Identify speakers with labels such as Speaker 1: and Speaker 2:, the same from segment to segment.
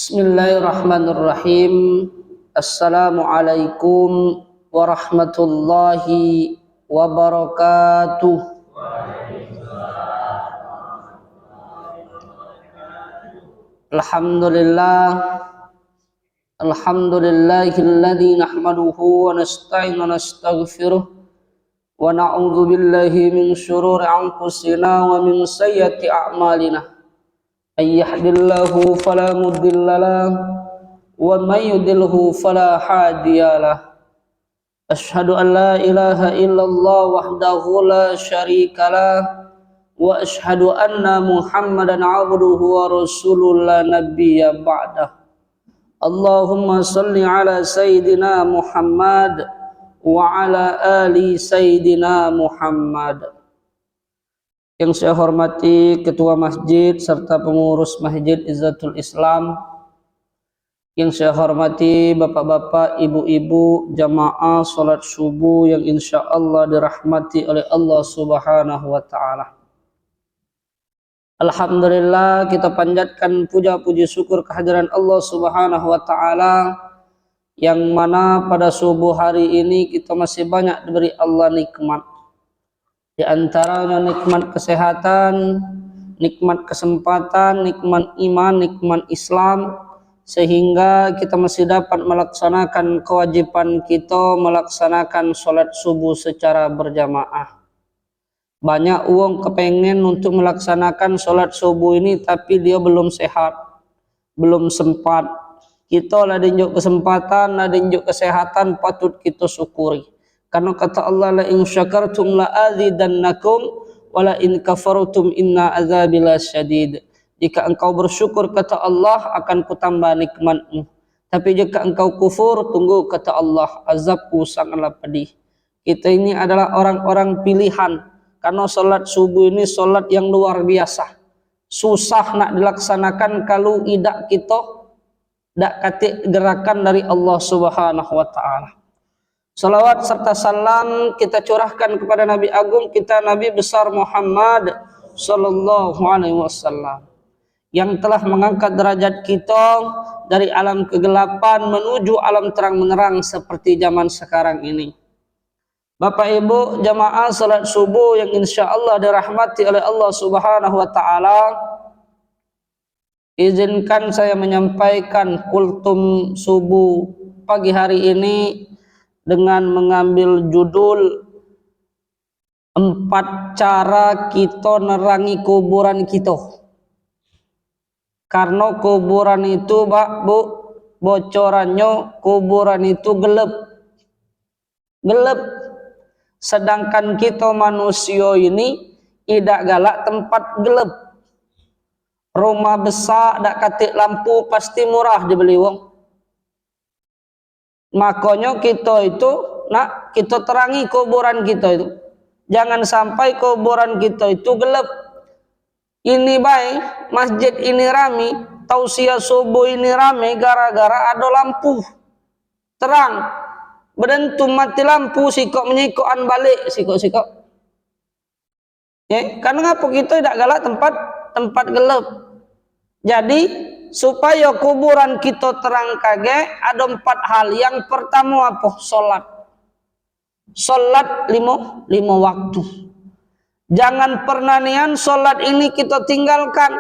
Speaker 1: Bismillahirrahmanirrahim. Assalamualaikum warahmatullahi wabarakatuh. Alhamdulillah. Alhamdulillahilladzi nahmaduhu wa nasta'inu wa nastaghfiruh wa na'udzu billahi min syururi anfusina wa min sayyiati a'malina. Ayyahdillahu fala mudhillalah wa may yudlilhu fala hadiyalah. Asyhadu an la ilaha illallah wahdahu la syarikalah wa asyhadu anna Muhammadan abduhu wa rasuluhu la nabiyya ba'dah. Allahumma salli ala sayyidina Muhammad wa ala ali sayyidina Muhammad. Yang saya hormati Ketua Masjid serta pengurus Masjid Izzatul Islam. Yang saya hormati bapak-bapak, ibu-ibu, jamaah salat subuh yang insya Allah dirahmati oleh Allah Subhanahu wa Ta'ala. Alhamdulillah, kita panjatkan puja puji syukur kehadiran Allah Subhanahu wa Ta'ala, yang mana pada subuh hari ini kita masih banyak diberi Allah nikmat. Di antaranya nikmat kesehatan, nikmat kesempatan, nikmat iman, nikmat Islam, sehingga kita masih dapat melaksanakan kewajiban kita melaksanakan sholat subuh secara berjamaah. Banyak uang kepengen untuk melaksanakan sholat subuh ini, tapi dia belum sehat, belum sempat. Kita lah dinjuk kesempatan, lah dinjuk kesehatan, patut kita syukuri. Karena kata Allah, la in syakartum la azidannakum wa la in kafartum inna azabi lasyadid. Jika engkau bersyukur, kata Allah, akan kutambah nikmatmu. Tapi jika engkau kufur, tunggu, kata Allah, azabku sangatlah pedih. Kita ini adalah orang-orang pilihan, karena salat subuh ini salat yang luar biasa. Susah nak dilaksanakan kalau idak kita dak katik gerakan dari Allah Subhanahu wa Ta'ala. Salawat serta salam kita curahkan kepada Nabi Agung kita, Nabi besar Muhammad sallallahu alaihi wasallam, yang telah mengangkat derajat kita dari alam kegelapan menuju alam terang menerang seperti zaman sekarang ini. Bapak Ibu jamaah salat subuh yang insya Allah dirahmati oleh Allah Subhanahu wa Ta'ala, izinkan saya menyampaikan kultum subuh pagi hari ini dengan mengambil judul 4 cara kita nerangi kuburan kita. Karena kuburan itu bocorannya kuburan itu gelap. Sedangkan kita manusia ini tidak galak tempat gelap. Rumah besar dak katik lampu pasti murah dibeli wong. Makanya kita itu nak kita terangi kuburan kita itu. Jangan sampai kuburan kita itu gelap. Ini baik, masjid ini rame, tausiah subuh ini rame gara-gara ada lampu terang. Bedentu mati lampu, sikok menyikokan balik, sikok. Ya, karena apa kita tidak galak tempat gelap. Jadi supaya kuburan kita terang kage, ada 4 hal. Yang pertama apa? Salat 5 waktu. Jangan pernah nian salat ini kita tinggalkan.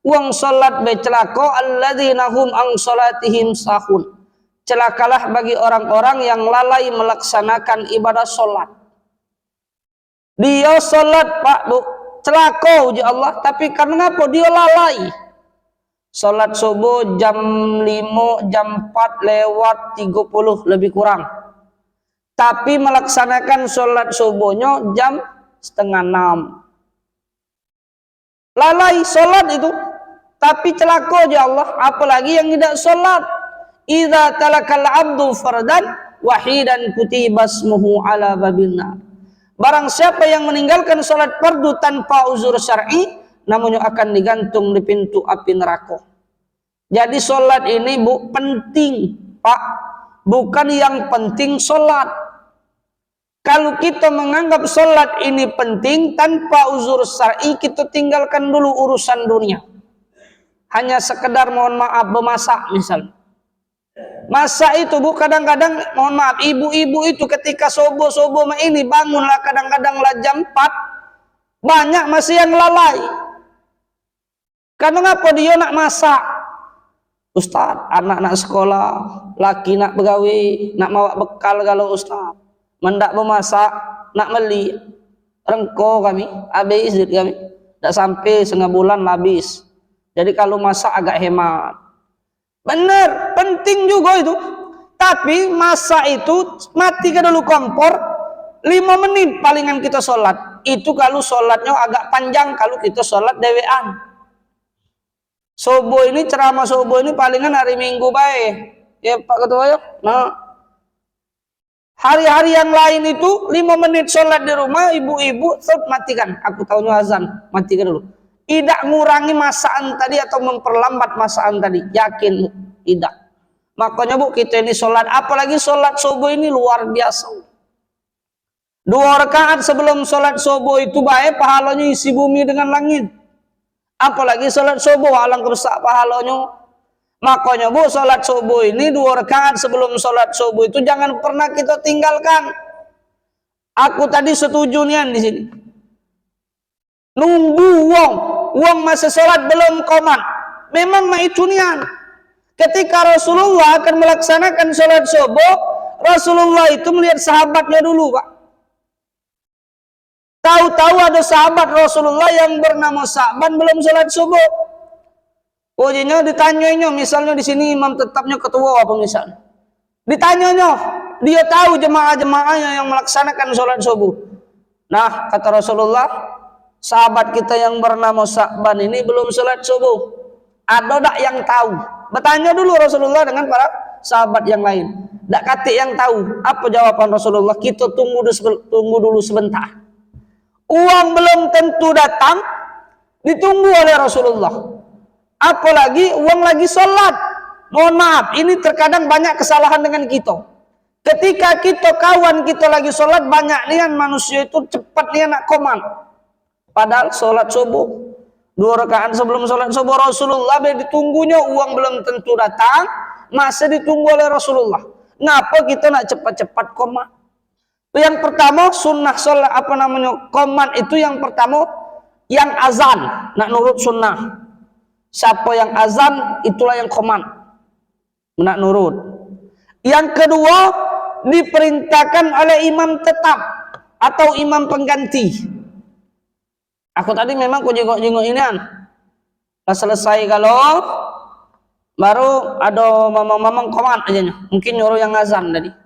Speaker 1: Uang salat becelako alladzina hum an salatihim sahun. Celakalah bagi orang-orang yang lalai melaksanakan ibadah salat. Dia salat Pak Bu, celako uji Allah, tapi karena apa? Dia lalai. Salat subuh jam 5, jam 4 lewat 30 lebih kurang. Tapi melaksanakan salat subuhnya jam 5:30. Lalai salat itu. Tapi celaka ya Allah, apalagi yang tidak salat. Idza talakal abdu fardan wahidan kutiba ismuhu ala babinnar. Barang siapa yang meninggalkan salat fardu tanpa uzur syar'i, namanya akan digantung di pintu api neraka. Jadi sholat ini penting Pak, bukan yang penting sholat. Kalau kita menganggap sholat ini penting tanpa uzur syar'i, kita tinggalkan dulu urusan dunia. hanya sekedar mohon maaf memasak misalnya. Masak itu bu, kadang-kadang mohon maaf ibu-ibu itu ketika subuh-subuh ini bangunlah kadang-kadang lah jam 4, banyak masih yang lalai. Karena ngapa dia nak masak? Ustaz, anak-anak sekolah, laki nak begawe, nak bawa bekal kalau Ustaz. Mendak memasak, nak beli. Rengko kami, habis duit kami. Tak sampai setengah bulan habis. Jadi kalau masak agak hemat. Benar, penting juga itu. Tapi masak itu matikan dulu kompor 5 menit palingan kita sholat. Itu kalau sholatnya agak panjang, kalau kita sholat dewean. Subuh ini ceramah subuh ini palingan hari Minggu baik. Ya Pak Ketua ya. Nah, hari-hari yang lain itu 5 menit sholat di rumah, ibu-ibu matikan. Aku tahunya azan, matikan dulu. Tidak ngurangi masakan tadi atau memperlambat masakan tadi, yakin tidak. Makanya bu, kita ini sholat, apalagi sholat subuh ini luar biasa. 2 rakaat sebelum sholat subuh itu baik, pahalanya isi bumi dengan langit. Apalagi sholat subuh, alangkah besar pahalanya. Makanya bu, sholat subuh ini 2 rakaat sebelum sholat subuh itu jangan pernah kita tinggalkan. Aku tadi setuju nian di sini. Nunggu wong masih sholat belum komat. Memang itu nian. Ketika Rasulullah akan melaksanakan sholat subuh, Rasulullah itu melihat sahabatnya dulu Pak. Tahu-tahu ada sahabat Rasulullah yang bernama Sa'ban belum sholat subuh. Ujinya ditanyanya, misalnya di sini imam tetapnya ketua apa misalnya. Ditanyanya, dia tahu jemaah-jemaahnya yang melaksanakan sholat subuh. Nah, kata Rasulullah, sahabat kita yang bernama Sa'ban ini belum sholat subuh. Ada tak yang tahu? Bertanya dulu Rasulullah dengan para sahabat yang lain. Tak kata yang tahu. Apa jawaban Rasulullah? Kita tunggu dulu sebentar. Uang belum tentu datang, ditunggu oleh Rasulullah. Apalagi uang lagi sholat. Mohon maaf, ini terkadang banyak kesalahan dengan kita. Ketika kita kawan kita lagi sholat, banyak nian manusia itu cepat nian nak koman. Padahal sholat subuh 2 rakaat sebelum sholat subuh Rasulullah ditunggunya, uang belum tentu datang, masih ditunggu oleh Rasulullah. Ngapa kita nak cepat-cepat koman? Yang pertama sunnah sholat koman itu yang pertama yang azan nak nurut sunnah. Siapa yang azan itulah yang koman nak nurut. Yang kedua diperintahkan oleh imam tetap atau imam pengganti. Aku tadi memang ku jenguk-jenguk ini kan. Pas selesai kalau baru ada mamang-mamang komat aja. Mungkin nyuruh yang azan tadi.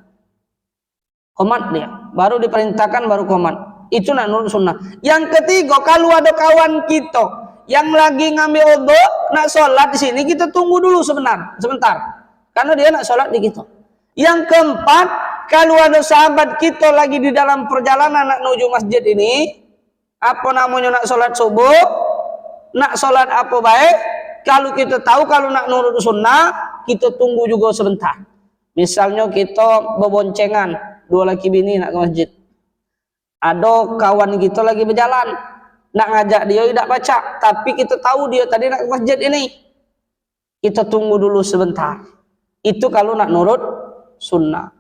Speaker 1: Komat dia. Baru diperintahkan baru komat. Itu nak nurut sunnah. Yang ketiga, kalau ada kawan kita yang lagi ngambil wudu nak sholat di sini, kita tunggu dulu sebentar. Karena dia nak sholat di kita. Yang keempat, kalau ada sahabat kita lagi di dalam perjalanan nak menuju masjid ini, apa namanya nak sholat subuh, nak sholat apa baik, kalau kita tahu kalau nak nurut sunnah, kita tunggu juga sebentar. Misalnya kita beboncengan, 2 laki bini nak ke masjid. Ada kawan kita lagi berjalan, nak ngajak dia tidak baca, tapi kita tahu dia tadi nak ke masjid ini. Kita tunggu dulu sebentar. Itu kalau nak nurut sunnah.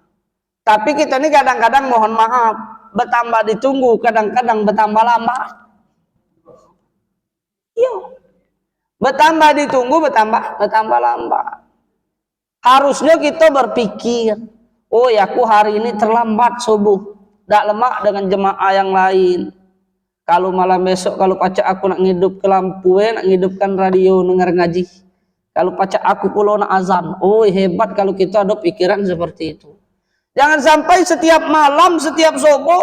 Speaker 1: Tapi kita ini kadang-kadang mohon maaf, bertambah ditunggu, kadang-kadang bertambah lama. Iya. Bertambah ditunggu, bertambah lama. Harusnya kita berpikir, oh ya aku hari ini terlambat subuh, tak lemak dengan jemaah yang lain. Kalau malam besok, kalau pacak aku nak ngidup ke lampu, nak ngidupkan radio, dengar ngaji. Kalau pacak aku pulau nak azan. Oh hebat kalau kita ada pikiran seperti itu. Jangan sampai setiap malam, setiap subuh,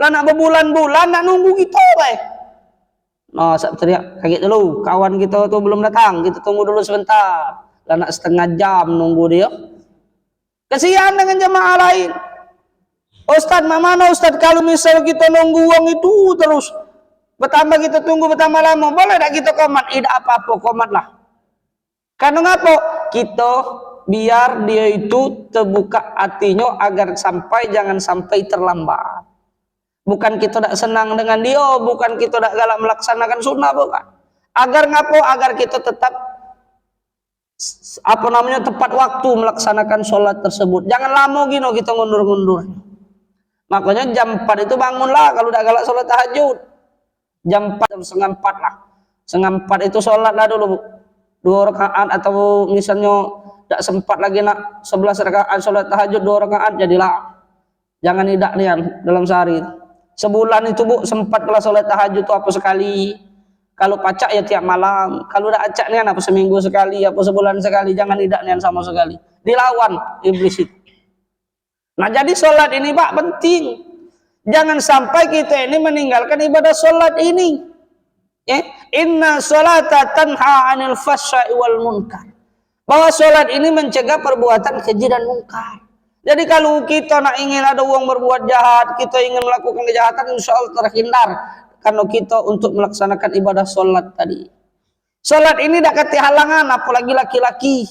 Speaker 1: lah nak berbulan-bulan nak nunggu kita, Nah, saya teriak, kaget dulu, kawan kita tuh belum datang, kita tunggu dulu sebentar. Lah nak setengah jam nunggu dia. Kesian dengan jemaah lain. Ustaz, mana Ustaz kalau misal kita nunggu uang itu terus bertambah, kita tunggu bertambah lama, boleh tak kita komat? Tidak apa-apa, komatlah. Karena ngapa? Kita biar dia itu terbuka hatinya agar jangan sampai terlambat. Bukan kita tidak senang dengan dia, bukan kita tidak galak melaksanakan sunnah, bukan. Agar ngapa? Agar kita tetap apa namanya, tepat waktu melaksanakan sholat tersebut. Jangan lama gini kita ngundur-ngundur. Makanya jam 4 itu bangunlah kalau udah galak sholat tahajud. Jam 4, jam setengah 4 lah. Setengah 4 itu sholatlah dulu 2 rakaat, atau misalnya tidak sempat lagi nak 11 rakaat sholat tahajud 2 rakaat jadilah. Jangan tidak nian dalam sehari. Sebulan itu Bu sempat kalau sholat tahajud itu apa sekali. Kalau pacak ya tiap malam. Kalau udah acak nian apa seminggu sekali, apa sebulan sekali. Jangan tidak nian sama sekali. Dilawan iblis itu. Nah jadi sholat ini Pak penting. Jangan sampai kita ini meninggalkan ibadah sholat ini. Inna sholata tanha anil fahsya'i wal munkar. Bahwa sholat ini mencegah perbuatan keji dan munkar. Jadi kalau kita nak ingin ada uang berbuat jahat, kita ingin melakukan kejahatan, insya Allah terhindar. Karena kita untuk melaksanakan ibadah sholat tadi. Sholat ini tidak kata halangan, apalagi laki-laki.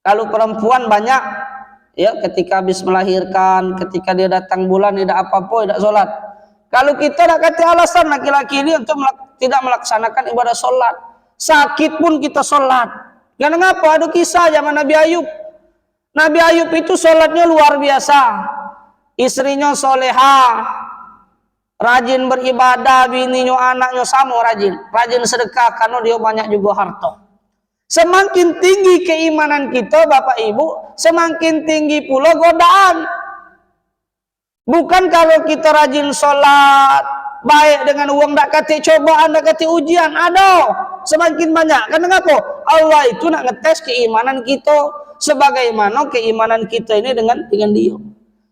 Speaker 1: Kalau perempuan banyak, ya ketika habis melahirkan, ketika dia datang bulan, tidak apa-apa, tidak sholat. Kalau kita tidak kata alasan laki-laki ini untuk tidak melaksanakan ibadah sholat. Sakit pun kita sholat. Karena ngapa? Ada kisah zaman Nabi Ayub. Nabi Ayub itu sholatnya luar biasa. Istrinya soleha, rajin beribadah, bininya anaknya sama rajin. Rajin sedekah karena dia banyak juga harta. Semakin tinggi keimanan kita Bapak Ibu, semakin tinggi pula godaan. Bukan kalau kita rajin sholat, baik dengan uang tak kati cobaan, tak kati ujian, ada semakin banyak. Karena apa? Allah itu nak ngetes keimanan kita. Sebagaimana keimanan kita ini dengan dia.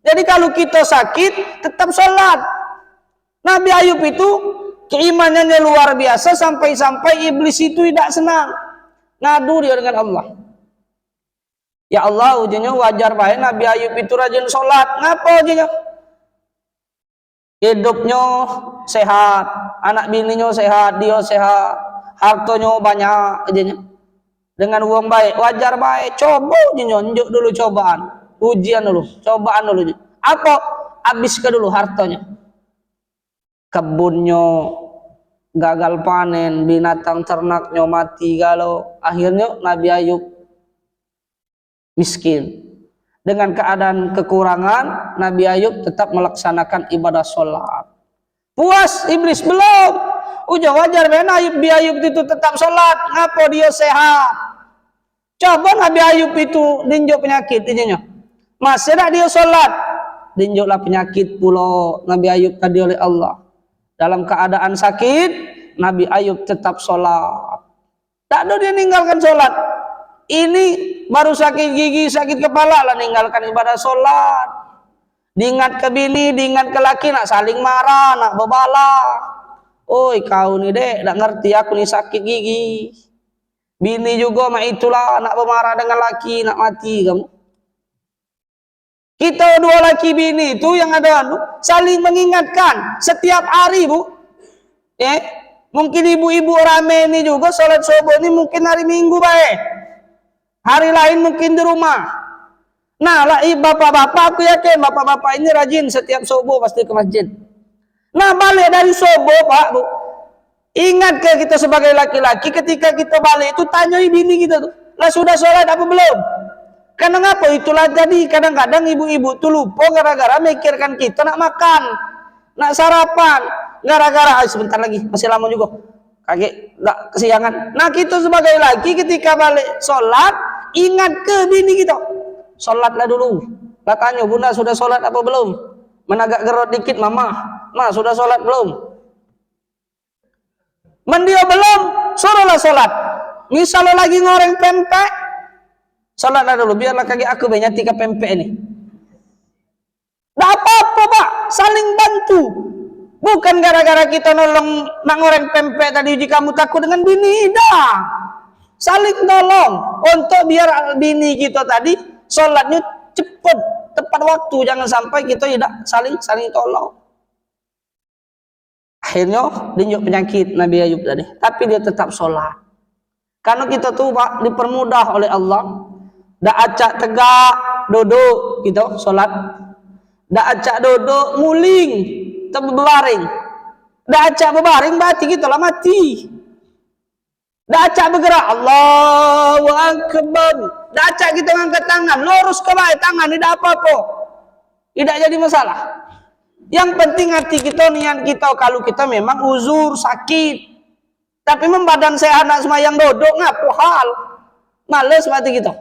Speaker 1: Jadi kalau kita sakit, tetap sholat. Nabi Ayub itu keimanannya luar biasa sampai-sampai iblis itu tidak senang. Ngadu dia dengan Allah. Ya Allah, ujungnya wajar baik Nabi Ayub itu rajin sholat. Ngapa ujungnya? Hidupnya sehat, anak bininya sehat, dia sehat, hartanya banyak ujungnya. Dengan uang baik, wajar baik. Coba nyonjuk dulu cobaan, ujian dulu, cobaan dulu. Apa? Habiskan dulu hartanya. Kebunnya gagal panen, binatang ternaknya mati galau. Akhirnya Nabi Ayub miskin. Dengan keadaan kekurangan, Nabi Ayub tetap melaksanakan ibadah sholat. Puas iblis belum. Udah wajar Nabi Ayub itu tetap sholat. Ngapa dia sehat? Coba Nabi Ayub itu dinjuk penyakit izinnya. Masih tak dia sholat, dinjuklah penyakit pula Nabi Ayub tadi oleh Allah. Dalam keadaan sakit, Nabi Ayub tetap sholat. Tak ada dia ninggalkan sholat. Ini baru sakit gigi, sakit kepala lah ninggalkan ibadah sholat. Diingat ke bini, diingat ke laki, nak saling marah, nak bebala. Oi kau ni dek, tak ngerti aku ni sakit gigi. Bini juga mak itulah nak bermarah dengan laki, nak mati kamu. Kita dua laki bini itu yang ada saling mengingatkan setiap hari Bu. Mungkin ibu-ibu rame ini juga sholat subuh ini mungkin hari Minggu baik. Hari lain mungkin di rumah. Nah lah bapak-bapak, aku yakin bapak-bapak ini rajin setiap subuh pasti ke masjid. Nah balik dari subuh Pak Bu, ingat ke kita sebagai laki-laki ketika kita balik itu tanyai bini kita tuh, lah sudah sholat apa belum? Karena ngapa? Itulah jadi kadang-kadang ibu-ibu tuh lupa gara-gara mikirkan kita nak makan, nak sarapan, gara-gara sebentar lagi masih lama juga, kaget nggak kesiangan. Nah kita sebagai laki ketika balik sholat ingat ke bini kita, sholatlah dulu. Lah tanya bunda sudah sholat apa belum? Menagak gerot dikit mama, sudah sholat belum? Mendio belum, suruhlah sholat. Misalnya lagi ngoreng pempek, sholatlah dulu, biarlah kaki aku banyak 3 pempek ini. Tidak apa-apa Pak, saling bantu. Bukan gara-gara kita nolong nak ngoreng pempek tadi uji kamu takut dengan bini, dah. Saling nolong untuk biar bini kita tadi sholatnya cepat, tepat waktu, jangan sampai kita tidak saling tolong. Akhirnya dinjuk penyakit Nabi Ayub tadi, tapi dia tetap sholat. Karena kita tuh Pak dipermudah oleh Allah. Dak acak tegak duduk gitu sholat, dak acak duduk muling berbaring, dak acak berbaring mati gitu lah mati. Dacak bergerak, Allahu Akbar. Dacak kita angkat tangan, lurus ke bawah tangan, tidak apa-apa. Tidak jadi masalah. Yang penting hati kita, niat kita, kalau kita memang uzur, sakit. Tapi membadan sehat nak semayang duduk, ngapo hal. Males mati kita.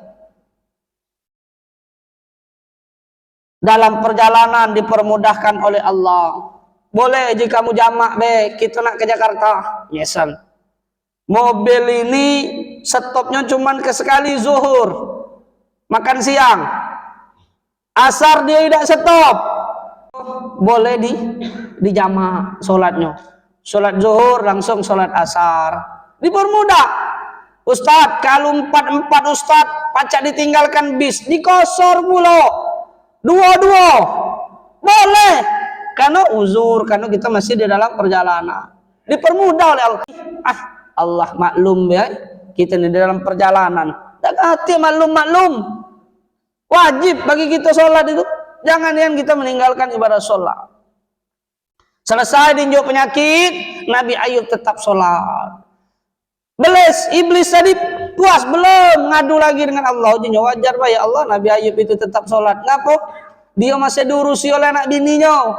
Speaker 1: Dalam perjalanan dipermudahkan oleh Allah. Boleh jika kamu jamak be, kita nak ke Jakarta. Misal. Mobil ini stopnya cuman ke sekali zuhur. Makan siang. Asar dia tidak stop. Boleh di jamak sholatnya. Sholat zuhur langsung sholat asar. Dipermudah. Ustadz, kalau 4 ustadz pacak ditinggalkan bis, dikosor mulu. Dua-dua. Boleh. Karena uzur, karena kita masih di dalam perjalanan. Dipermudah oleh Allah. Allah maklum ya. Kita di dalam perjalanan. Tak hati maklum. Wajib bagi kita sholat itu. Jangan yang kita meninggalkan ibadah sholat. Selesai dinjuk penyakit, Nabi Ayub tetap sholat. Beles, iblis tadi puas belum ngadu lagi dengan Allah. Ujinya wajar pak ya Allah, Nabi Ayub itu tetap sholat. Ngapa? Dia masih diurusi oleh anak bininya,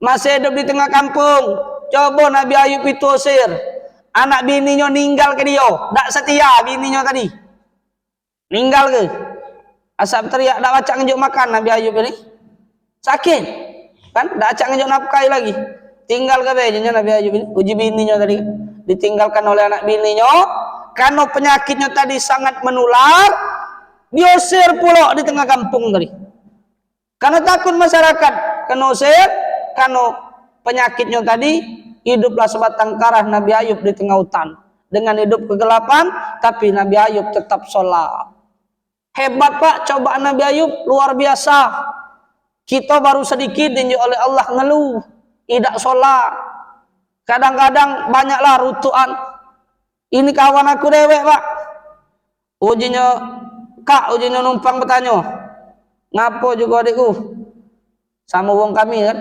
Speaker 1: masih hidup di tengah kampung. Coba Nabi Ayub itu usir, anak bininya ninggal ke dia, tak setia bininya tadi. Ninggal ke? Asal teriak, tak baca ngejuk makan Nabi Ayub ini. Sakit. Kan dak acak ngejok nafkahi lagi, tinggal ke bejanya Nabi Ayub ini, uji bininya tadi kan? Ditinggalkan oleh anak bininya karena penyakitnya tadi sangat menular, diusir pula di tengah kampung tadi karena takut masyarakat, kena usir karena penyakitnya tadi. Hiduplah sebatang kara Nabi Ayub di tengah hutan dengan hidup kegelapan, tapi Nabi Ayub tetap sholat. Hebat pak cobaan Nabi Ayub, luar biasa. Kita baru sedikit dinjuk oleh Allah ngeluh, tidak sholat. Kadang-kadang banyaklah rutuan. Ini kawan aku dewek pak. Ujinya kak, ujinya numpang bertanya, ngapo juga adikku? Sama wong kami kan.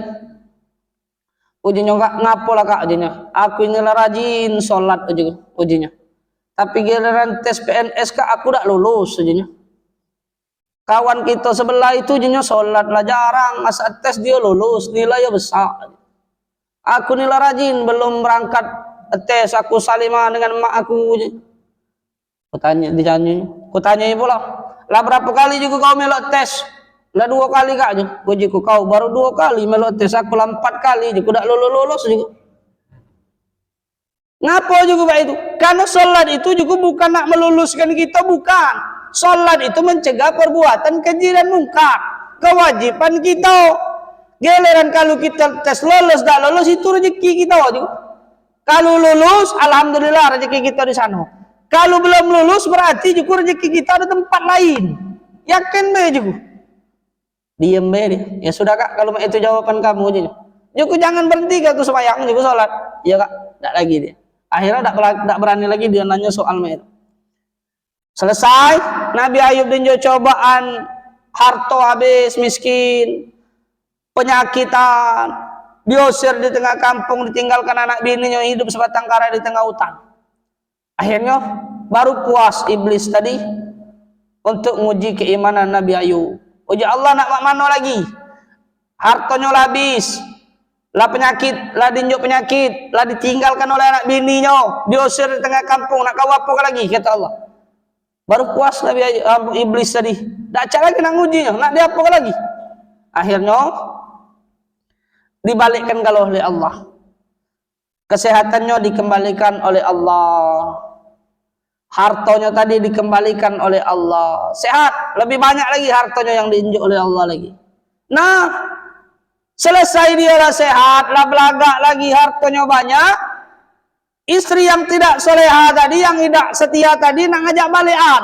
Speaker 1: Ujinya kak, ngapo lah kak ujinya? Aku inilah rajin sholat ujinya. Tapi giliran tes PNS kak aku tak lulus ujinya. Kawan kita sebelah itu jenis sholat lah jarang, masa tes dia lulus, nilainya besar. Aku nilai rajin, belum berangkat tes, aku salimah dengan mak aku. Kutanya pula, lah berapa kali juga kau melok tes? Lah 2 kali kak, ujiku kau baru 2 kali melok tes, aku lah 4 kali, aku tak lulus juga. Ngapa juga pak itu? Karena sholat itu juga bukan nak meluluskan kita, bukan. Sholat itu mencegah perbuatan keji dan mungkar. Kewajiban kita. Giliran kalau kita tes lolos, tak lolos itu rezeki kita juga. Kalau lulus, alhamdulillah rezeki kita di sana. Kalau belum lulus berarti juga rezeki kita ada tempat lain. Yakin be juga. Diam be dia. Ya sudah kak, kalau itu jawaban kamu aja. Juga jangan berhenti kak tuh sembahyang juga sholat. Ya kak, tak lagi dia. Akhirnya tak berani lagi dia nanya soal itu. Selesai, Nabi Ayub dinjuk cobaan, harta habis, miskin, penyakitan, diusir di tengah kampung, ditinggalkan anak bininya, hidup sebatang kara di tengah hutan. Akhirnya baru puas iblis tadi untuk menguji keimanan Nabi Ayub. Uji Allah nak mana lagi? Hartanya habis, lah penyakit, lah dinjuk penyakit, lah ditinggalkan oleh anak bininya, diusir di tengah kampung, nak kau apa lagi kata Allah. Baru puas Nabi iblis tadi. Tak cak lagi nak ngujinya, nak dia apa lagi? Akhirnya dibalikkan kalau oleh Allah. Kesehatannya dikembalikan oleh Allah. Hartanya tadi dikembalikan oleh Allah. Sehat, lebih banyak lagi hartanya yang diinjak oleh Allah lagi. Nah, selesai dia lah sehat, lah belagak lagi hartanya banyak. Istri yang tidak soleha tadi, yang tidak setia tadi, nak ngajak balikan.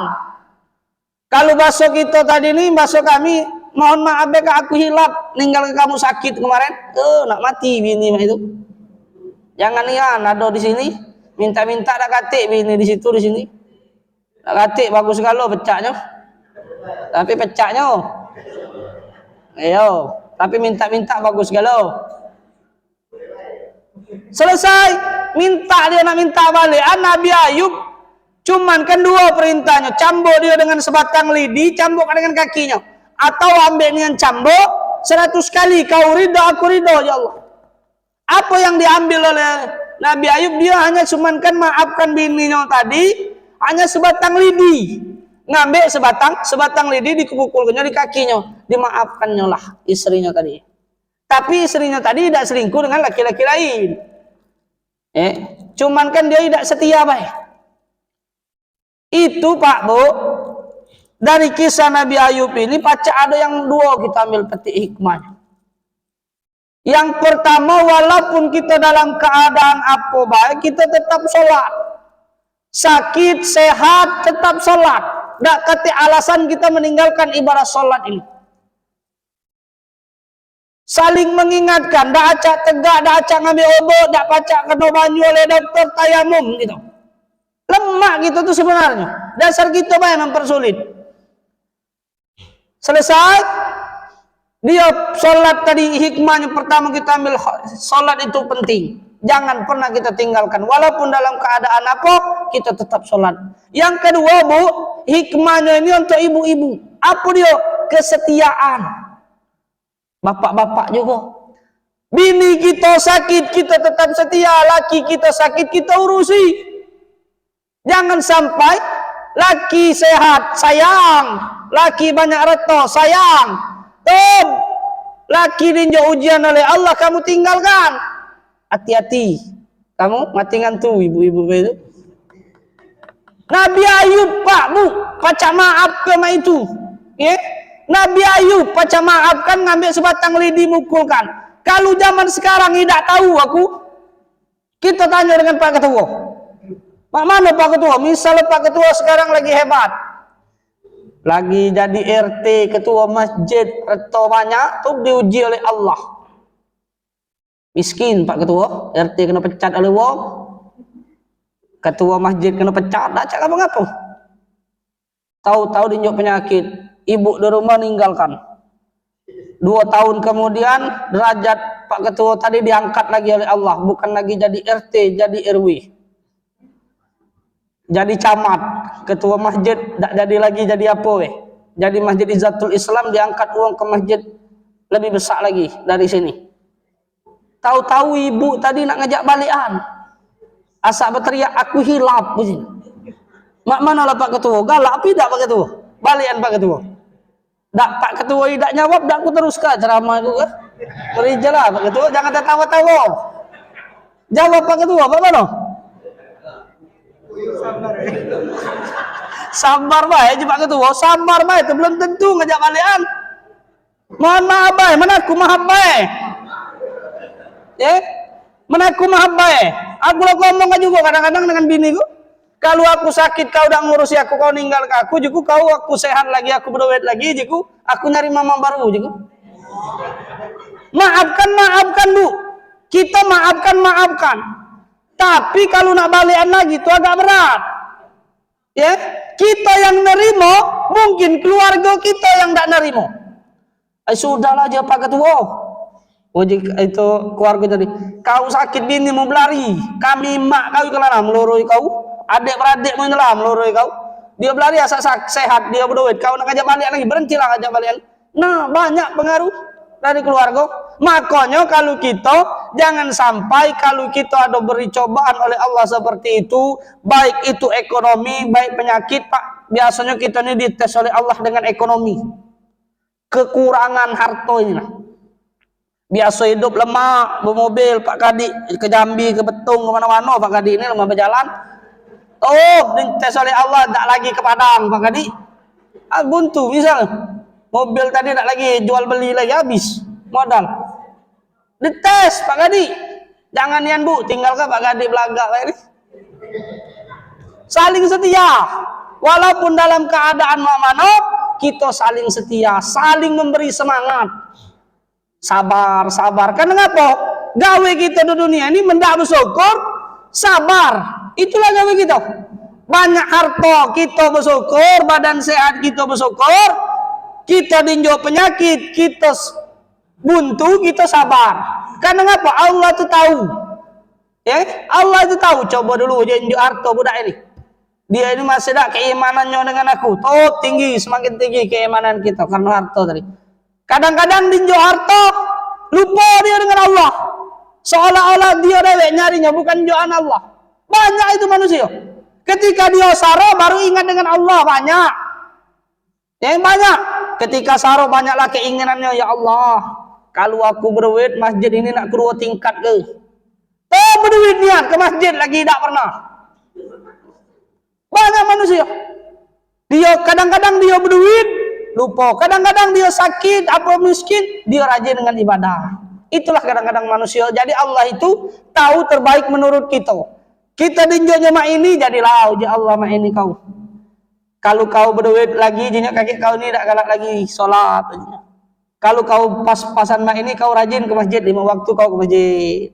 Speaker 1: Kalau bakso kita tadi nih, bakso kami, mohon maaf ya aku hilap, ninggal ke kamu sakit kemarin, nak mati bini mah itu. Jangan ya, nado di sini, minta-minta tak katik bini di situ di sini. Tak katik bagus kalau pecahnya, tapi pecahnya, ayo, tapi minta-minta bagus kalau. Selesai, minta dia nak minta balik. Nabi Ayub Cuman kan dua perintahnya, cambuk dia dengan sebatang lidi, cambukkan dengan kakinya. Atau ambil dengan cambuk 100 kali, kau ridho, aku ridho, ya Allah. Apa yang diambil oleh Nabi Ayub? Dia hanya cuman kan maafkan bininya tadi, hanya sebatang lidi. Ngambil sebatang lidi, dikukulkannya di kakinya, dimaafkannya lah istrinya tadi. Tapi istrinya tadi tidak selingkuh dengan laki-laki lain. Cuman kan dia tidak setia, baik. Itu Pak Bu, dari kisah Nabi Ayub ini pacak ada yang dua kita ambil petik hikmahnya. Yang pertama, walaupun kita dalam keadaan apa baik, kita tetap sholat. Sakit, sehat, tetap sholat. Tak kata alasan kita meninggalkan ibadah sholat ini. Saling mengingatkan, tak acak tegak, tak acak ngambil obat, tak pacak kena banyu oleh dokter tayamum gitu. Lemak gitu tuh sebenarnya. Dasar kita banyak mempersulit. Selesai, dia sholat tadi, hikmahnya pertama kita ambil, sholat itu penting. Jangan pernah kita tinggalkan. Walaupun dalam keadaan apa, kita tetap sholat. Yang kedua Bu, hikmahnya ini untuk ibu-ibu. Apa dia? Kesetiaan. Bapak-bapak juga. Bini kita sakit, kita tetap setia. Laki kita sakit, kita urusi. Jangan sampai laki sehat, sayang. Laki banyak reto, sayang. Tuh, laki ninjau ujian oleh Allah, kamu tinggalkan. Hati-hati. Kamu mati ngantuk ibu-ibu itu. Nabi Ayub Pak Bu, pacak maaf ke itu. Nabi Ayub pacak maafkan, ngambil sebatang lidi mukulkan. Kalau zaman sekarang tidak tahu aku, kita tanya dengan Pak Ketua. Pak mana Pak Ketua? Misalnya Pak Ketua sekarang lagi hebat, lagi jadi RT, ketua masjid, reto banyak, tuh diuji oleh Allah. Miskin Pak Ketua, RT kena pecat oleh wong, ketua masjid kena pecat, tak cak apa-apa. Tahu-tahu dinjuk penyakit, ibu di rumah meninggalkan. 2 tahun kemudian derajat Pak Ketua tadi diangkat lagi oleh Allah, bukan lagi jadi RT, jadi RW. Jadi camat, ketua masjid, tak jadi lagi jadi apa weh? Jadi Masjid Izzatul Islam, diangkat uang ke masjid lebih besar lagi dari sini. Tahu-tahu ibu tadi nak ngajak balikan, asak berteriak, aku hilap. Mak mana lah Pak Ketua? Galak apa tidak Pak Ketua? Balikan Pak Ketua. Tak Pak Ketua tidak jawab, tak aku teruskan ceramah aku kan. Beri jelas Pak Ketua, jangan tertawa-tawa. Jawab Pak Ketua, apa mana? Sabar baik Pak Ketua, sabar baik, itu belum tentu ngajak balikan. Mohon maaf baik, mana aku maaf baik. Mana aku maaf baik. Aku lah ngomong juga kadang-kadang dengan biniku. Kalau aku sakit kau udah ngurusi aku, kau ninggal ke aku, juga kau aku sehat lagi, aku berduit lagi, juga aku nyari mama baru juga. Maafkan Bu. Kita maafkan. Tapi kalau nak balikan lagi itu agak berat. Kita yang nerimo, mungkin keluarga kita yang tak nerimo. Sudahlah aja Pak Ketua. Itu keluarga tadi. Kau sakit bini mau berlari, kami mak kau kelana meloroi kau, adik-beradik menyelam meloroi kau. Dia berlari asal sehat, dia berduit. Kau nak ngajak balikan lagi, berhentilah ngajak balikan. Nah, banyak pengaruh dari keluarga. Makanya kalau kita jangan sampai kalau kita ada beri cobaan oleh Allah seperti itu, baik itu ekonomi, baik penyakit Pak, biasanya kita ini dites oleh Allah dengan ekonomi, kekurangan harta inilah. Biasa hidup lemah, bermobil Pak Kadi ke Jambi, ke Betung, ke mana-mana Pak Kadi ini lemah berjalan. Oh, dites oleh Allah tak lagi ke Padang Pak Kadi. Buntu misal, mobil tadi tak lagi jual beli lagi habis modal. Dites Pak Kadi, jangan nian Bu, tinggalkan Pak Kadi belagak ini. Saling setia, walaupun dalam keadaan mana kita saling setia, saling memberi semangat. Sabar. Karena ngapa? Gawe kita di dunia ini mendak bersyukur, sabar. Itulah gawe kita. Banyak harta kita bersyukur, badan sehat kita bersyukur, kita dinjau penyakit, kita buntu, kita sabar. Karena ngapa? Allah itu tahu. Allah itu tahu. Coba dulu jenjuk harta budak ini. Dia ini masih ada keimanannya dengan aku. Tuh tinggi, semakin tinggi keimanan kita karena harta tadi. Kadang-kadang dinjo harta, lupa dia dengan Allah. Seolah-olah dia dewek nyarinya bukan joan Allah. Banyak itu manusia. Ketika dia saro baru ingat dengan Allah banyak. Yang banyak. Ketika saro banyaklah keinginannya, ya Allah. Kalau aku berduit masjid ini nak kedua tingkat ke. Oh berduit niat ke masjid lagi tidak pernah. Banyak manusia. Dia kadang-kadang dia berduit lupa. Kadang-kadang dia sakit apa miskin dia rajin dengan ibadah. Itulah kadang-kadang manusia. Jadi Allah itu tahu terbaik menurut kita. Kita dinjonya mak ini jadilah ya Allah mak ini kau. Kalau kau berduit lagi jinya kaki kau ini tidak galak lagi sholat. Kalau kau pas-pasan mak ini kau rajin ke masjid 5 waktu kau ke masjid.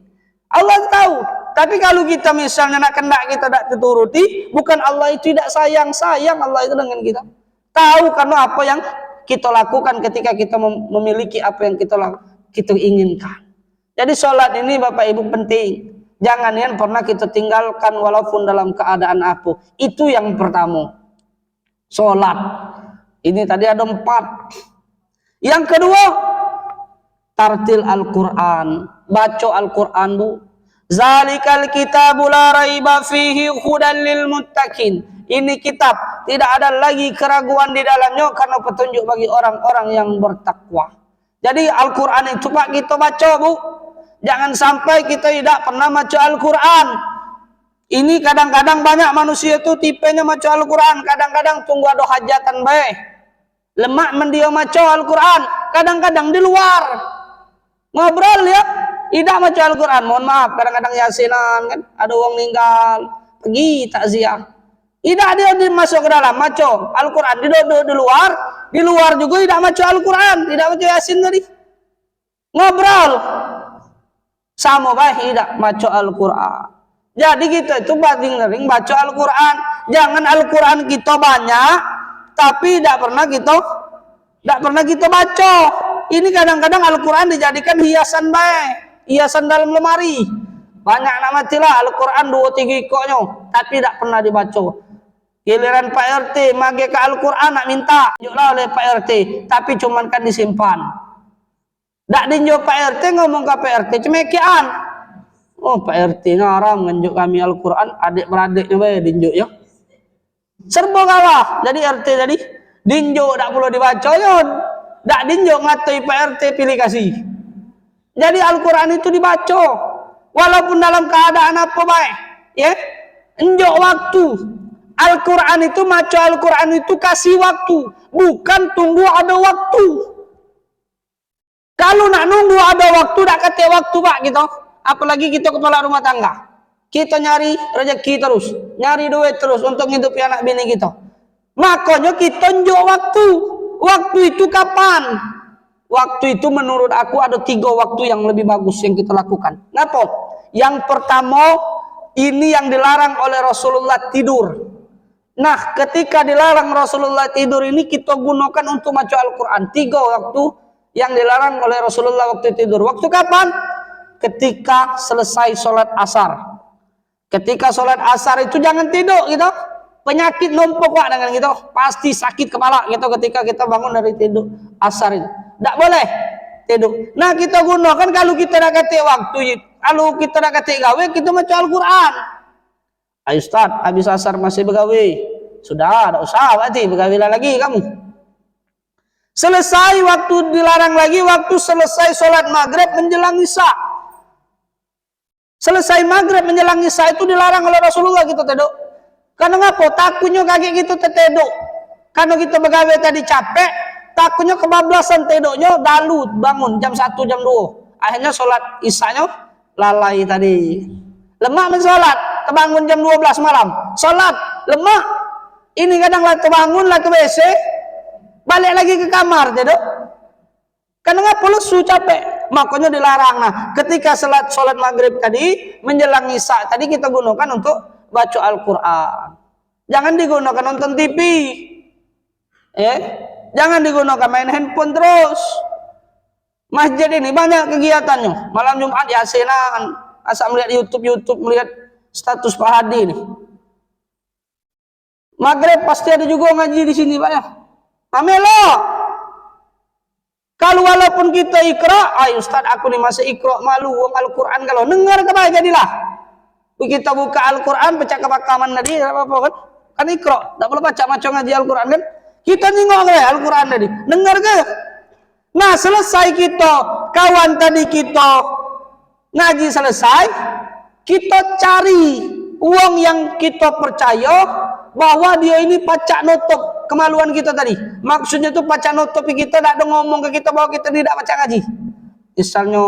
Speaker 1: Allah tahu. Tapi kalau kita misalnya nak kendak kita tidak dituruti, bukan Allah itu tidak sayang Allah itu dengan kita. Tahu karena apa yang kita lakukan ketika kita memiliki apa yang kita inginkan. Jadi sholat ini Bapak Ibu penting. Jangan yang pernah kita tinggalkan walaupun dalam keadaan apa. Itu yang pertama. Sholat. Ini tadi ada 4. Yang kedua, tartil Al-Quran. Baca Al-Quran bu. Zalikal kitabu la raiba fihi hudan lil muttaqin. Ini kitab tidak ada lagi keraguan di dalamnya karena petunjuk bagi orang-orang yang bertakwa. Jadi Al-Quran itu Pak kita baca bu. Jangan sampai kita tidak pernah baca Al-Quran. Ini kadang-kadang banyak manusia itu tipenya baca Al-Quran. Kadang-kadang tunggu ada hajatan baik. Lemak mendia baca Al-Quran. Kadang-kadang di luar. Ngobrol ya. Tidak baca Al-Quran, mohon maaf, kadang-kadang yasinan kan, ada orang meninggal, pergi takziah. Tidak dia masuk ke dalam, baca Al-Quran, di luar juga tidak baca Al-Quran, tidak baca yasin tadi. Ngobrol, sama baik tidak baca Al-Quran. Jadi kita itu banding-banding baca Al-Quran, jangan Al-Quran kita banyak, tapi tidak pernah kita baca. Ini kadang-kadang Al-Quran dijadikan hiasan baik. Hiasan dalam lemari. Banyak nak matilah Al-Quran 2-3 ikutnya, tapi tidak pernah dibaca. Giliran Pak RT mage ke Al-Quran nak minta, tunjuklah oleh Pak RT, tapi cuman kan disimpan. Tak dinjuk Pak RT ngomong ke Pak RT cemekian. Oh Pak RT ngarang nganjuk kami Al-Quran, adik-beradiknya bae dinjuk ya. Serba kalah. Jadi RT tadi dinjuk tak perlu dibaca ya. Tak dinjuk ngatoi Pak RT pilih kasih. Jadi Al-Quran itu dibaca walaupun dalam keadaan apa baik ya, enjok waktu. Al-Quran itu baca Al-Quran itu kasih waktu, bukan tunggu ada waktu. Kalau nak nunggu ada waktu tak kata waktu Pak gitu. Apalagi kita kepala rumah tangga, kita nyari rezeki terus, nyari duit terus untuk hidupi anak bini kita. Makanya kita enjok waktu. Waktu itu kapan? Waktu itu menurut aku ada 3 waktu yang lebih bagus yang kita lakukan. Kenapa? Yang pertama, ini yang dilarang oleh Rasulullah tidur. Nah, ketika dilarang Rasulullah tidur ini kita gunakan untuk baca Al-Quran. 3 waktu yang dilarang oleh Rasulullah waktu tidur. Waktu kapan? Ketika selesai sholat asar. Ketika sholat asar itu jangan tidur gitu. Penyakit numpuk Pak dengan gitu. Pasti sakit kepala gitu ketika kita bangun dari tidur asar itu. Tak boleh tidur. Nah kita gunakan kalau kita nak kata waktu, kalau kita nak kata gawe kita baca Al-Quran. Ayo Ustaz, habis asar masih begawe. Sudah, tak usah berarti begawilah lagi kamu. Selesai waktu dilarang lagi, waktu selesai sholat maghrib menjelang isya. Selesai maghrib menjelang isya itu dilarang oleh Rasulullah kita tidur. Karena ngapa? Takutnya kaki kita tertidur. Karena kita begawe tadi capek, takutnya kebablasan tidurnya, dalu bangun jam 1 jam 2. Akhirnya sholat isyanya lalai tadi. Lemak mensolat, terbangun jam 12 malam. Sholat, lemak. Ini kadang lah terbangun lah ke WC, balik lagi ke kamar tidur. Karena ngapa lesu capek, makanya dilarang. Nah, ketika sholat maghrib tadi menjelang isya tadi kita gunakan untuk baca Al-Quran. Jangan digunakan nonton TV. Jangan digunakan main handphone terus. Masjid ini banyak kegiatannya. Malam Jumat yasinan, asal melihat YouTube, melihat status Pak Hadi ini. Maghrib pasti ada juga ngaji di sini Pak ya. Amelo. Kalau walaupun kita ikra, ay Ustaz aku nih masih ikra malu wong Al-Qur'an kalau dengar ke baik jadilah. Kita buka Al-Qur'an baca kepakaman tadi apa-apa kan? Kan ikra, enggak boleh baca macam ngaji Al-Qur'an kan? Kita nengok ke Al-Qur'an tadi. Dengar ke? Nah, selesai kita kawan tadi kita ngaji selesai, kita cari uang yang kita percaya bahwa dia ini pacak nutup kemaluan kita tadi. Maksudnya itu pacak nutup kita tidak ada ngomong ke kita bahwa kita tidak pacak ngaji. Misalnya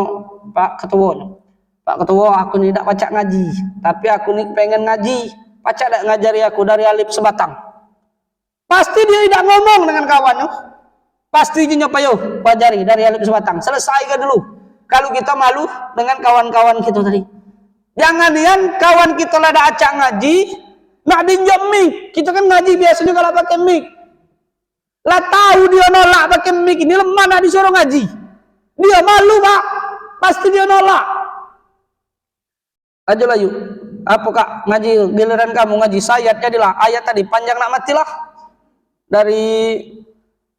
Speaker 1: Pak Ketua aku ini tidak pacak ngaji, tapi aku ini pengen ngaji. Pacak tidak ngajari aku dari alif sebatang. Pasti dia tidak ngomong dengan kawannya. Pasti dia nyopayo pelajari dari alif sebatang. Selesai dulu. Kalau kita malu dengan kawan-kawan kita tadi. Jangan dian kawan kita ada acak ngaji, nak dinjam mic. Kita kan ngaji biasanya kalau pakai mic. Lah tahu dia nolak pakai mic ini lemah nak disuruh ngaji. Dia malu Pak. Pasti dia nolak. Ajolah yuk. Apa Kak ngaji giliran kamu ngaji sayat jadilah ayat tadi panjang nak matilah. Dari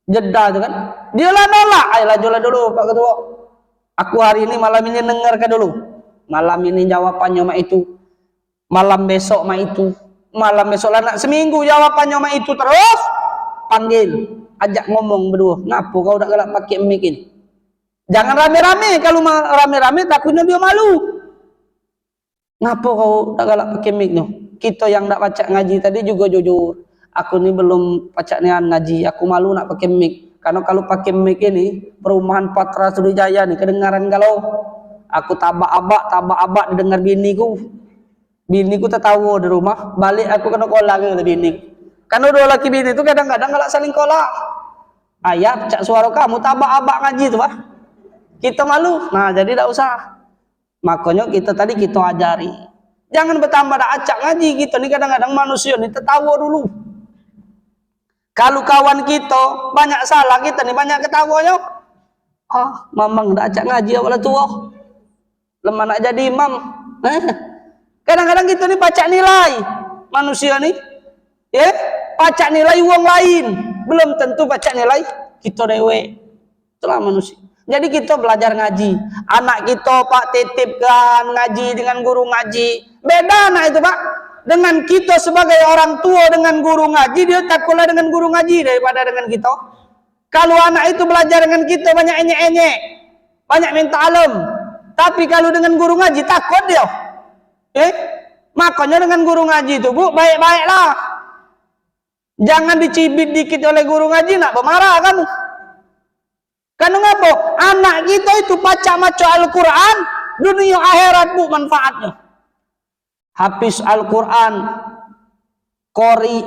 Speaker 1: Jeddah itu kan. Dia lah nolak. Ayolah ajolah dulu Pak Ketua. Aku hari ini malam ini dengarkan dulu. Malam ini jawabannya mak itu. Malam besok mak itu. Malam besok lah nak seminggu jawabannya mak itu terus. Panggil. Ajak ngomong berdua. Ngapa kau udah galak pakai mic ini? Jangan rame-rame. Kalau rame-rame takutnya dia malu. Ngapa kau udah galak pakai mic nih? Kita yang tak baca ngaji tadi juga jujur. Aku ni belum baca nian ngaji. Aku malu nak pakai mic. Karena kalau pakai mic ini perumahan Patra Sriwijaya nih kedengaran kalau aku tabak-abak didengar biniku. Biniku tertawa di rumah. Balik aku kena kolak ke bini. Karena dua laki bini itu kadang-kadang galak saling kolak. Ayah pecah suara kamu tabak-abak ngaji tu Pak. Kita malu. Nah jadi tak usah. Makanya kita tadi kita ajari. Jangan bertambah dah acak ngaji kita ni kadang-kadang manusia ni tertawa dulu. Kalau kawan kita banyak salah kita ni banyak ketawanya. Mamang dah acak ngaji awal tua. Lemah nak jadi imam. Kadang-kadang kita ni baca nilai manusia ni. Ya, baca nilai uang lain. Belum tentu baca nilai kita dewe. Itulah manusia. Jadi kita belajar ngaji. Anak kita Pak titipkan ngaji dengan guru ngaji. Beda anak itu Pak. Dengan kita sebagai orang tua dengan guru ngaji, dia takutlah dengan guru ngaji daripada dengan kita. Kalau anak itu belajar dengan kita banyak enyek-enyek, banyak minta alam. Tapi kalau dengan guru ngaji takut dia. Makanya dengan guru ngaji itu Bu, baik-baiklah. Jangan dicibit dikit oleh guru ngaji nak bermarah kamu. Karena ngapa? Anak kita itu baca maca Al-Quran, dunia akhirat Bu manfaatnya. Hafiz Al-Quran, kori,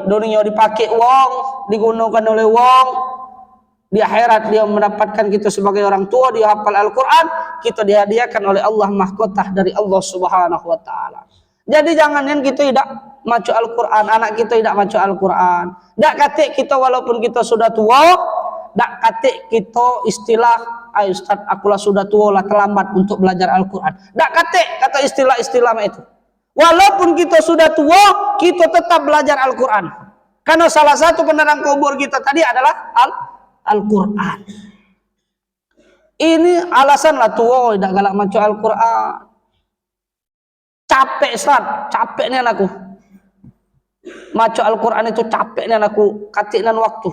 Speaker 1: dunia dipakai wong, digunakan oleh wong. Di akhirat dia mendapatkan kita sebagai orang tua, dia hafal Al-Quran, kita dihadiahkan oleh Allah mahkotah dari Allah Subhanahu Wa Taala. Jadi jangan yang kita tidak maca Al-Quran, anak kita tidak maca Al-Quran. Tak kata kita walaupun kita sudah tua, tak kata kita istilah, ayo Ustaz, akulah sudah tua lah terlambat untuk belajar Al-Quran. Tak kata istilah-istilah itu. Walaupun kita sudah tua, kita tetap belajar Al-Quran. Karena salah satu penerang kubur kita tadi adalah Al-Quran. Ini alasan lah tua tidak galak maca Al-Quran. Capek Ustaz, capek nih anakku. Maca Al-Quran itu capek nih anakku. Katinan waktu.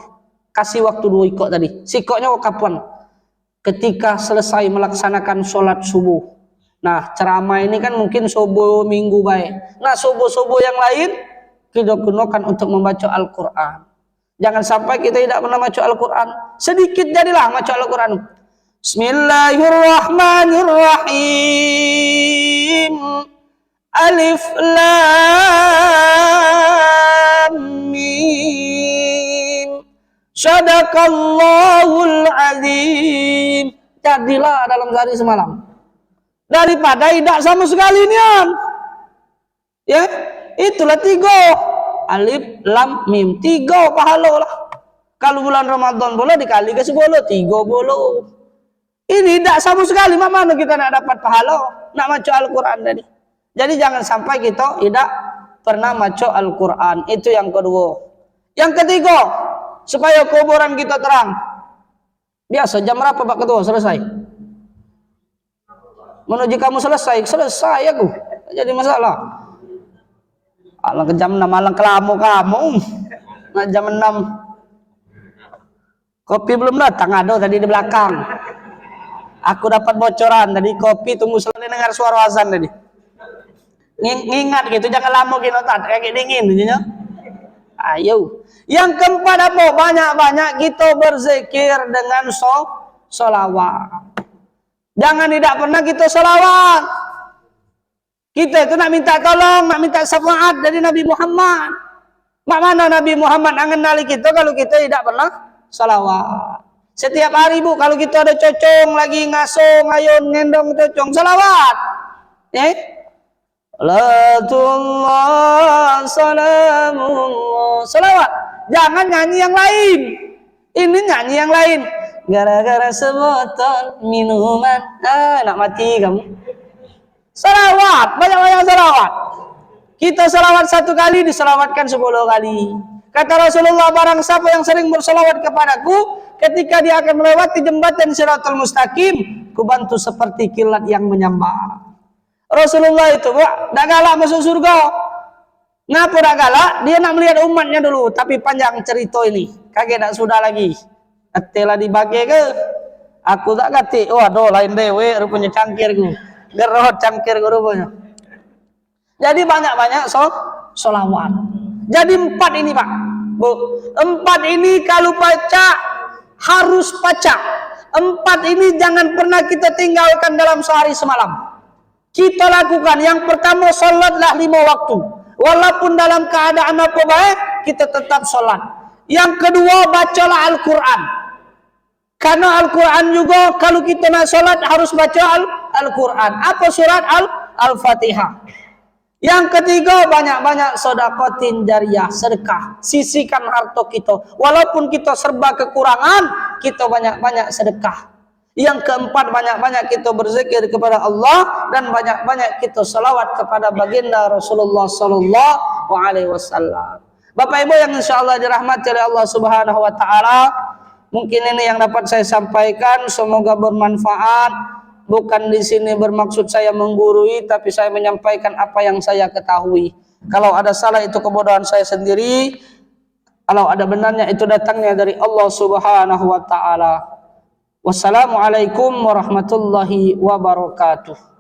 Speaker 1: Kasih waktu 2 ikut tadi. Sikoknya kapan? Ketika selesai melaksanakan sholat subuh. Nah ceramah ini kan mungkin subuh minggu baik. Nah subuh-subuh yang lain kita gunakan untuk membaca Al-Quran. Jangan sampai kita tidak pernah baca Al-Quran. Sedikit jadilah baca Al-Quran. Bismillahirrahmanirrahim. Alif Lam Mim. Sadaqallahul azim. Jadilah dalam sehari semalam. Daripada tidak sama sekali nian. Ya, itulah 3. Alif Lam Mim. 3 pahala lah. Kalau bulan Ramadan boleh dikali ke 10, 30. Ini tidak sama sekali. Mana kita nak dapat pahala nak baca Al-Quran tadi. Jadi jangan sampai kita tidak pernah maca Al-Quran. Itu yang kedua. Yang ketiga, supaya kuburan kita terang. Biasa jam berapa Pak Ketua selesai? Menuju kamu selesai aku. Jadi masalah. Alang ke jam 6 alang kelamu kamu. Nah, jam 6. Kopi belum datang, ada tadi di belakang. Aku dapat bocoran tadi kopi, tunggu selesai dengar suara azan tadi. Ngingat gitu, jangan lama gitu kayak dingin gitu. Ayo. Yang keempat apa? Banyak-banyak kita berzikir dengan sholawat. Jangan tidak pernah kita sholawat. Kita itu nak minta tolong, nak minta syafaat dari Nabi Muhammad. Mana Nabi Muhammad mengenali kita kalau kita tidak pernah sholawat. Setiap hari Bu, kalau kita ada cocong lagi ngasuh, ngayun, ngendong cocong, sholawat. Salatullah, salamullah, sholawat. Jangan nyanyi yang lain. Ini nyanyi yang lain. Gara-gara sebotol minuman, nak mati kamu. Salawat, banyak-banyak salawat. Kita salawat 1 kali, disalawatkan 10 kali. Kata Rasulullah, barang siapa yang sering bersalawat kepadaku, ketika dia akan melewati jembatan Shiratal Mustaqim, kubantu seperti kilat yang menyambar. Rasulullah itu dah galak masuk surga. Ngapa dah galak? Dia nak melihat umatnya dulu. Tapi panjang cerita ini, kagak tak sudah lagi. Telah dibagi ke? Aku tak kati. Oh aduh lain dewe rupanya cangkirku. Gerot cangkir rupanya. Jadi banyak-banyak sholawat. Jadi 4 ini Pak Bu. 4 ini kalau baca harus baca. 4 ini jangan pernah kita tinggalkan dalam sehari semalam. Kita lakukan. Yang pertama, sholatlah 5 waktu. Walaupun dalam keadaan apa baik, kita tetap sholat. Yang kedua, bacalah Al-Quran. Karena Al-Quran juga kalau kita nak sholat harus baca Al-Quran. Apa surat? Al-Fatihah. Yang ketiga, banyak-banyak sedekatin jariyah, sedekah. Sisihkan harta kita. Walaupun kita serba kekurangan, kita banyak-banyak sedekah. Yang keempat, banyak-banyak kita berzikir kepada Allah dan banyak-banyak kita salawat kepada baginda Rasulullah sallallahu alaihi wasallam. Bapak Ibu yang insyaallah dirahmati oleh Allah Subhanahu wa taala, mungkin ini yang dapat saya sampaikan, semoga bermanfaat. Bukan di sini bermaksud saya menggurui, tapi saya menyampaikan apa yang saya ketahui. Kalau ada salah itu kebodohan saya sendiri. Kalau ada benarnya itu datangnya dari Allah Subhanahu wa taala. Wassalamualaikum warahmatullahi wabarakatuh.